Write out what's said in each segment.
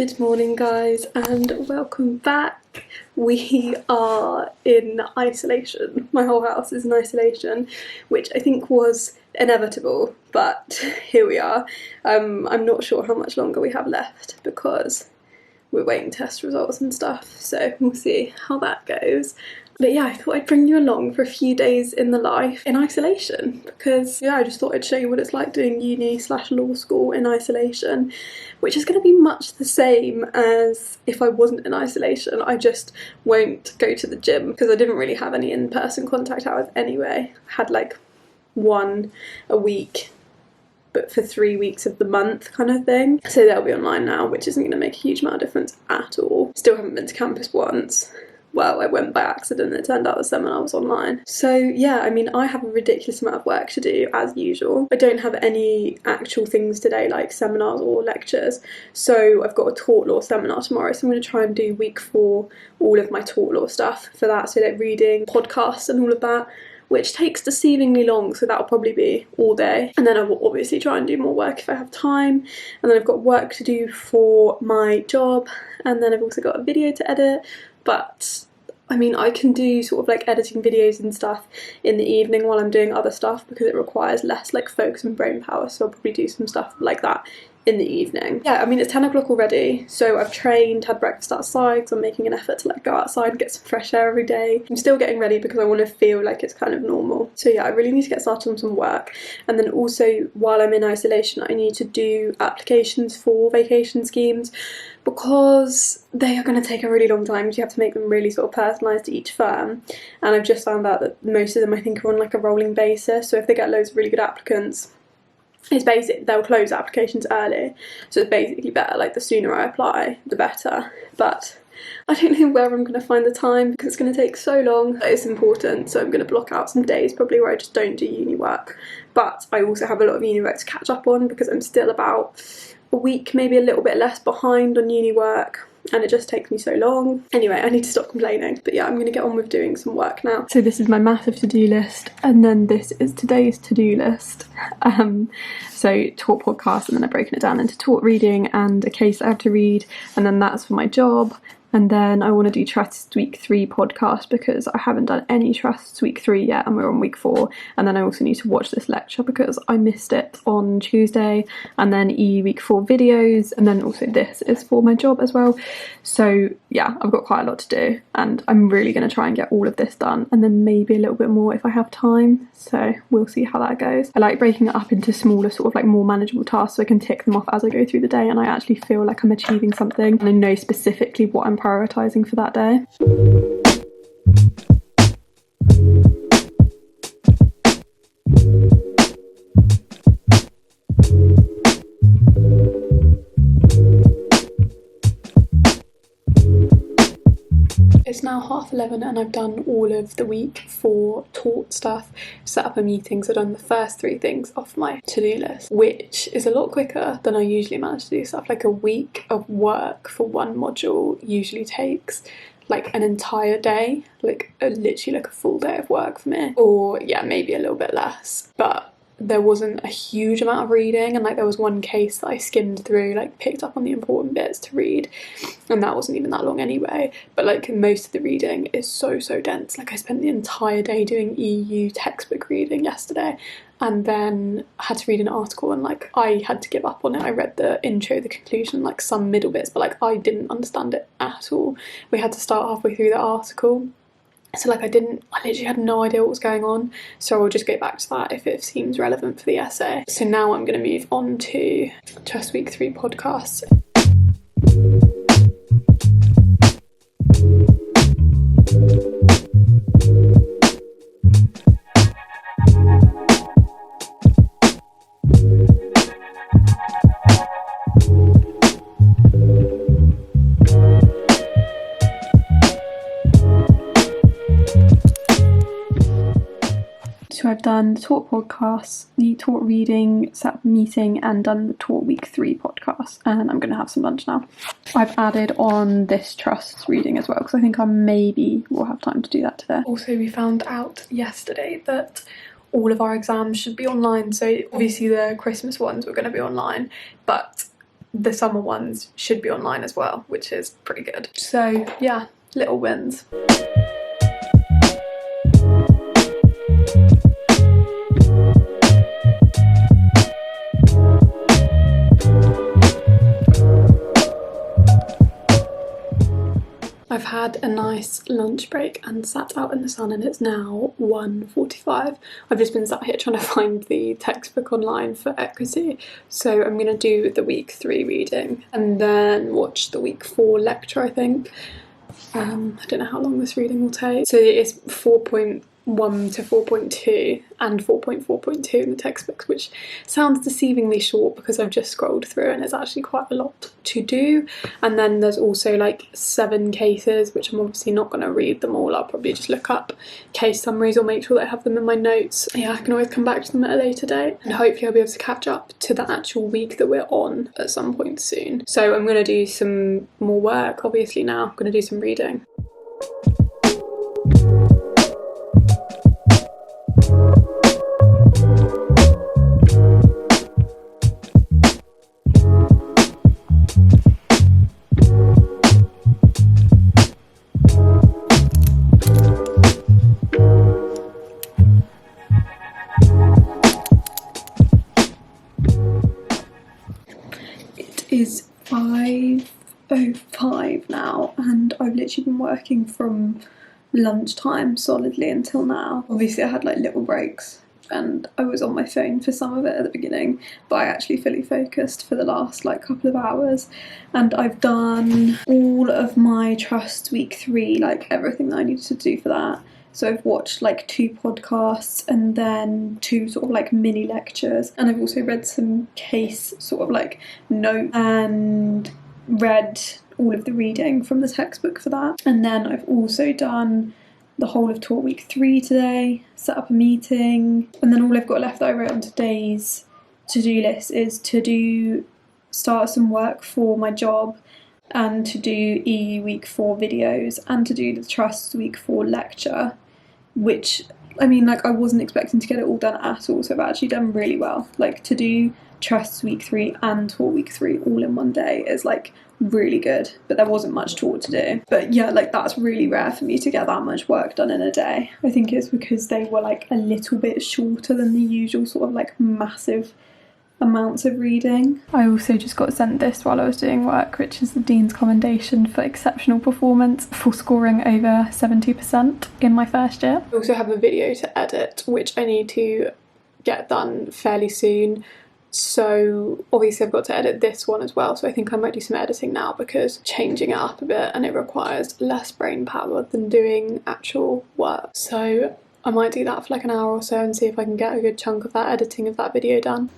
Good morning guys and welcome back. We are in isolation. My whole house is in isolation, which I think was inevitable, but here we are. I'm not sure how much longer we have left because we're waiting test results and stuff, so we'll see how that goes. But yeah, I thought I'd bring you along for a few days in the life in isolation because I just thought I'd show you what it's like doing uni/law school in isolation, which is going to be much the same as if I wasn't in isolation. I just won't go to the gym because I didn't really have any in-person contact hours anyway. I had like one a week, but for 3 weeks of the month kind of thing. So they'll be online now, which isn't going to make a huge amount of difference at all. Still haven't been to campus once. Well, I went by accident and it turned out the seminar was online. So yeah, I mean, I have a ridiculous amount of work to do as usual. I don't have any actual things today like seminars or lectures. So I've got a tort law seminar tomorrow. So I'm going to try and do week 4, all of my tort law stuff for that. So like reading, podcasts and all of that, which takes deceivingly long, so that'll probably be all day. And then I will obviously try and do more work if I have time. And then I've got work to do for my job. And then I've also got a video to edit. But I mean, I can do sort of like editing videos and stuff in the evening while I'm doing other stuff because it requires less like focus and brain power. So I'll probably do some stuff like that in the evening. Yeah, I mean, it's 10 o'clock already, so I've trained, had breakfast outside because I'm making an effort to like go outside and get some fresh air every day. I'm still getting ready because I want to feel like it's kind of normal. So yeah, I really need to get started on some work. And then also while I'm in isolation, I need to do applications for vacation schemes because they are going to take a really long time because you have to make them really sort of personalised to each firm. And I've just found out that most of them I think are on like a rolling basis. So if they get loads of really good applicants, it's basic, they'll close applications early, so it's basically better, like the sooner I apply the better. But I don't know where I'm going to find the time because it's going to take so long. But it's important, so I'm going to block out some days probably where I just don't do uni work. But I also have a lot of uni work to catch up on because I'm still about a week, maybe a little bit less behind on uni work. And it just takes me so long. Anyway, I need to stop complaining. But yeah, I'm going to get on with doing some work now. So this is my massive to-do list, and then this is today's to-do list. So taught podcast, and then I've broken it down into taught reading and a case I have to read, and then that's for my job. And then I want to do Trusts Week 3 podcast because I haven't done any Trusts Week 3 yet and we're on Week 4. And then I also need to watch this lecture because I missed it on Tuesday. And then Week 4 videos, and then also this is for my job as well. So yeah, I've got quite a lot to do and I'm really going to try and get all of this done and then maybe a little bit more if I have time. So we'll see how that goes. I like breaking it up into smaller sort of like more manageable tasks so I can tick them off as I go through the day and I actually feel like I'm achieving something and I know specifically what I'm prioritising for that day. It's now 11:30 and I've done all of the week for taught stuff, set up a meeting, so I've done the first 3 things off my to-do list, which is a lot quicker than I usually manage to do stuff. Like a week of work for one module usually takes like an entire day, like literally like a full day of work for me, or yeah, maybe a little bit less. But there wasn't a huge amount of reading, and like there was one case that I skimmed through, like picked up on the important bits to read, and that wasn't even that long anyway. But like most of the reading is so dense. Like I spent the entire day doing EU textbook reading yesterday, and then I had to read an article and like I had to give up on it. I read the intro, the conclusion, like some middle bits, but like I didn't understand it at all. We had to start halfway through the article. So like I literally had no idea what was going on, so I'll just go back to that if it seems relevant for the essay. So now I'm going to move on to Trust Week 3 podcasts. So I've done the taught podcasts, the taught reading, set up a meeting, and done the taught week 3 podcast, and I'm going to have some lunch now. I've added on this trusts reading as well because I think I maybe will have time to do that today. Also, we found out yesterday that all of our exams should be online, so obviously the Christmas ones were going to be online, but the summer ones should be online as well, which is pretty good. So yeah, little wins. I've had a nice lunch break and sat out in the sun, and it's now 1:45. I've just been sat here trying to find the textbook online for equity, so I'm going to do the week 3 reading and then watch the week 4 lecture, I think. I don't know how long this reading will take. So it's 4.1 to 4.2 and 4.4.2 in the textbooks, which sounds deceivingly short because I've just scrolled through and it's actually quite a lot to do. And then there's also like 7 cases, which I'm obviously not going to read them all. I'll probably just look up case summaries or make sure that I have them in my notes. Yeah, I can always come back to them at a later date, and hopefully I'll be able to catch up to the actual week that we're on at some point soon. So I'm going to do some more work obviously now. I'm going to do some reading. Is 5:05 now, and I've literally been working from lunchtime solidly until now. Obviously I had like little breaks and I was on my phone for some of it at the beginning, but I actually fully focused for the last like couple of hours, and I've done all of my trust week 3, like everything that I needed to do for that. So I've watched like 2 podcasts and then 2 sort of like mini lectures, and I've also read some case sort of like note and read all of the reading from the textbook for that. And then I've also done the whole of taught week 3 today, set up a meeting, and then all I've got left that I wrote on today's to-do list is to start some work for my job, and to do EU week 4 videos, and to do the trust week 4 lecture, which, I mean, like, I wasn't expecting to get it all done at all, so I've actually done really well. Like, to do trust week 3 and taught week 3 all in one day is like really good, but there wasn't much taught to do. But yeah, like, that's really rare for me to get that much work done in a day. I think it's because they were like a little bit shorter than the usual sort of like massive amounts of reading. I also just got sent this while I was doing work, which is the Dean's Commendation for exceptional performance for scoring over 70% in my first year. I also have a video to edit, which I need to get done fairly soon. So obviously I've got to edit this one as well, so I think I might do some editing now because changing it up a bit and it requires less brain power than doing actual work. So I might do that for like an hour or so and see if I can get a good chunk of that editing of that video done.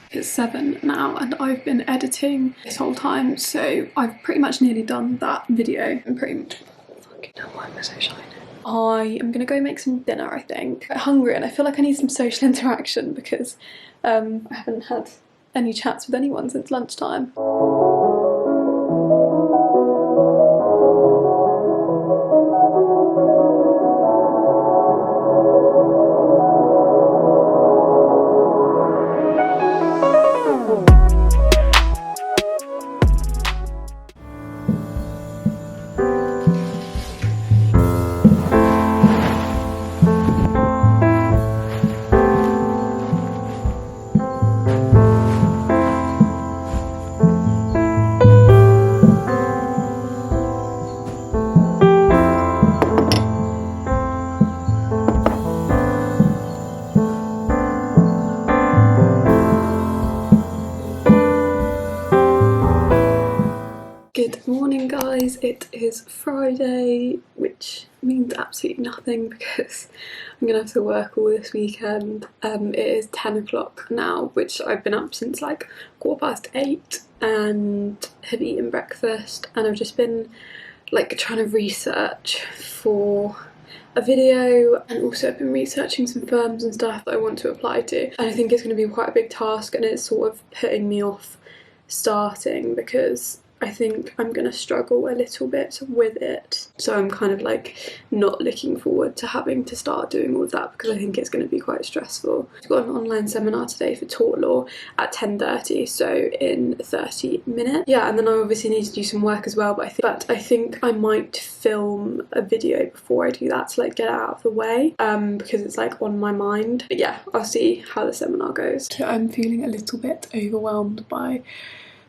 It's 7 now and I've been editing this whole time, so I've pretty much nearly done that video. I'm pretty much... Fucking hell, why am I so shiny? I am gonna go make some dinner, I think. I'm hungry and I feel like I need some social interaction because I haven't had any chats with anyone since lunchtime. Good morning guys, it is Friday, which means absolutely nothing because I'm gonna have to work all this weekend. It is 10 o'clock now, which I've been up since like 8:15 and have eaten breakfast, and I've just been like trying to research for a video, and also I've been researching some firms and stuff that I want to apply to, and I think it's going to be quite a big task and it's sort of putting me off starting because I think I'm gonna struggle a little bit with it. So I'm kind of like not looking forward to having to start doing all of that because I think it's going to be quite stressful. I've got an online seminar today for tort law at 10:30, so in 30 minutes. Yeah, and then I obviously need to do some work as well, but I think I might film a video before I do that to like get it out of the way, because it's like on my mind. But yeah, I'll see how the seminar goes. So I'm feeling a little bit overwhelmed by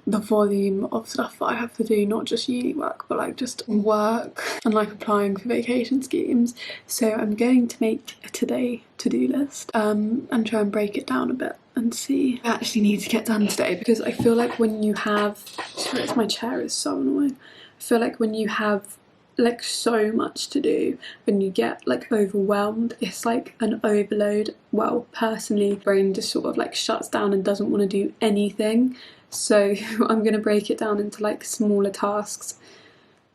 the volume of stuff that I have to do, not just uni work but like just work and like applying for vacation schemes. So I'm going to make a today to-do list and try and break it down a bit and see what I actually need to get done today, because I feel like when you have, sorry, my chair is so annoying. I feel like when you have like so much to do, when you get like overwhelmed, it's like an overload. Well, personally, brain just sort of like shuts down and doesn't want to do anything. So I'm going to break it down into like smaller tasks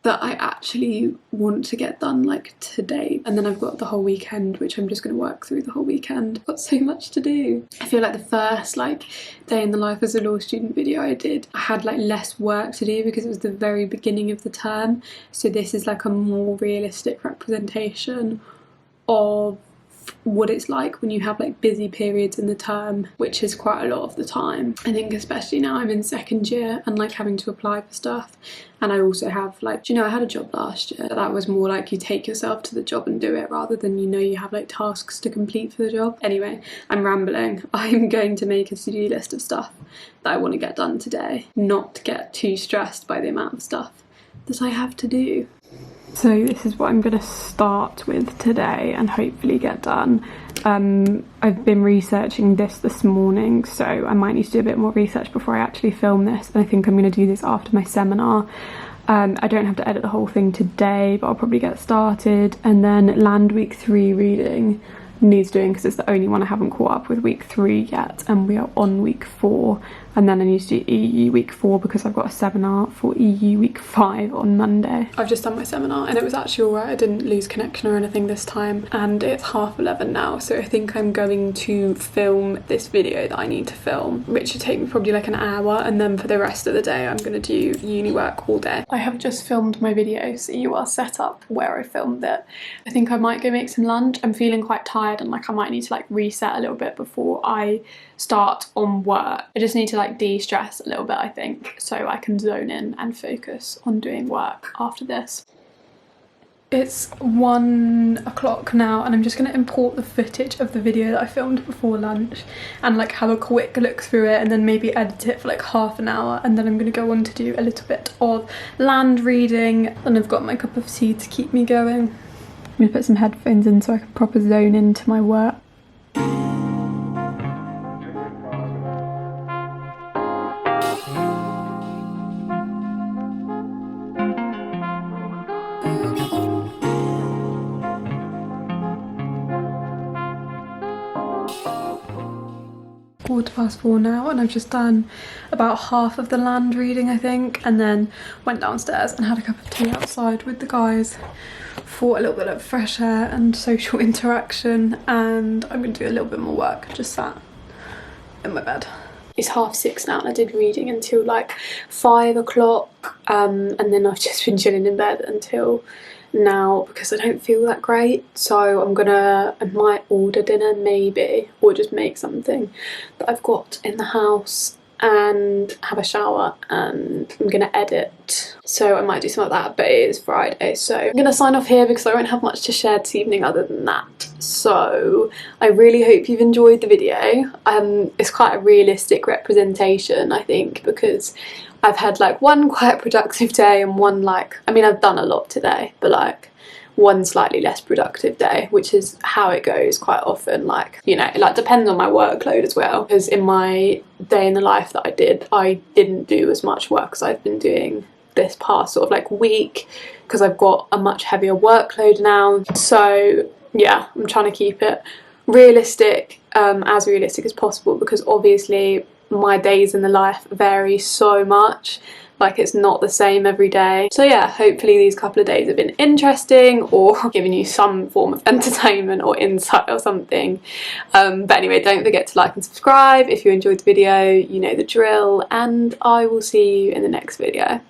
that I actually want to get done like today. And then I've got the whole weekend, which I'm just going to work through the whole weekend. I've got so much to do. I feel like the first like day in the life as a law student video I did, I had like less work to do because it was the very beginning of the term. So this is like a more realistic representation of what it's like when you have like busy periods in the term, which is quite a lot of the time. I think especially now I'm in second year and like having to apply for stuff, and I also have like, do you know, I had a job last year that was more like you take yourself to the job and do it rather than, you know, you have like tasks to complete for the job. Anyway, I'm rambling. I'm going to make a to-do list of stuff that I want to get done today, not to get too stressed by the amount of stuff that I have to do. So this is what I'm going to start with today and hopefully get done. I've been researching this morning, so I might need to do a bit more research before I actually film this, and I think I'm going to do this after my seminar. I don't have to edit the whole thing today, but I'll probably get started. And then land week 3 reading needs doing because it's the only one I haven't caught up with week 3 yet, and we are on week 4. And then I need to do EU week 4 because I've got a seminar for EU week 5 on Monday. I've just done my seminar and it was actually alright. I didn't lose connection or anything this time, and it's 11:30 now, so I think I'm going to film this video that I need to film, which should take me probably like an hour, and then for the rest of the day I'm going to do uni work all day. I have just filmed my video, so you are set up where I filmed it. I think I might go make some lunch. I'm feeling quite tired and like I might need to like reset a little bit before I start on work. I just need to like de-stress a little bit, I think, so I can zone in and focus on doing work after this. It's 1 o'clock now, and I'm just going to import the footage of the video that I filmed before lunch and like have a quick look through it, and then maybe edit it for like half an hour, and then I'm going to go on to do a little bit of land reading, and I've got my cup of tea to keep me going. I'm going to put some headphones in so I can proper zone into my work. 4:15 now, and I've just done about half of the land reading, I think, and then went downstairs and had a cup of tea outside with the guys for a little bit of fresh air and social interaction, and I'm going to do a little bit more work, just sat in my bed. It's 6:30 now and I did reading until like 5 o'clock, and then I've just been chilling in bed until now because I don't feel that great, so I might order dinner maybe, or just make something that I've got in the house and have a shower, and I'm gonna edit, so I might do something like that, but it is Friday, so I'm gonna sign off here because I won't have much to share this evening other than that. So I really hope you've enjoyed the video. It's quite a realistic representation, I think, because I've had like one quite productive day and one like, I mean, I've done a lot today, but like one slightly less productive day, which is how it goes quite often. Like, you know, it like depends on my workload as well, because in my day in the life that I didn't do as much work as I've been doing this past sort of like week, because I've got a much heavier workload now. So yeah, I'm trying to keep it realistic, as realistic as possible, because obviously my days in the life vary so much, like it's not the same every day. So yeah, hopefully these couple of days have been interesting or given you some form of entertainment or insight or something. But anyway, don't forget to like and subscribe if you enjoyed the video, you know the drill, and I will see you in the next video.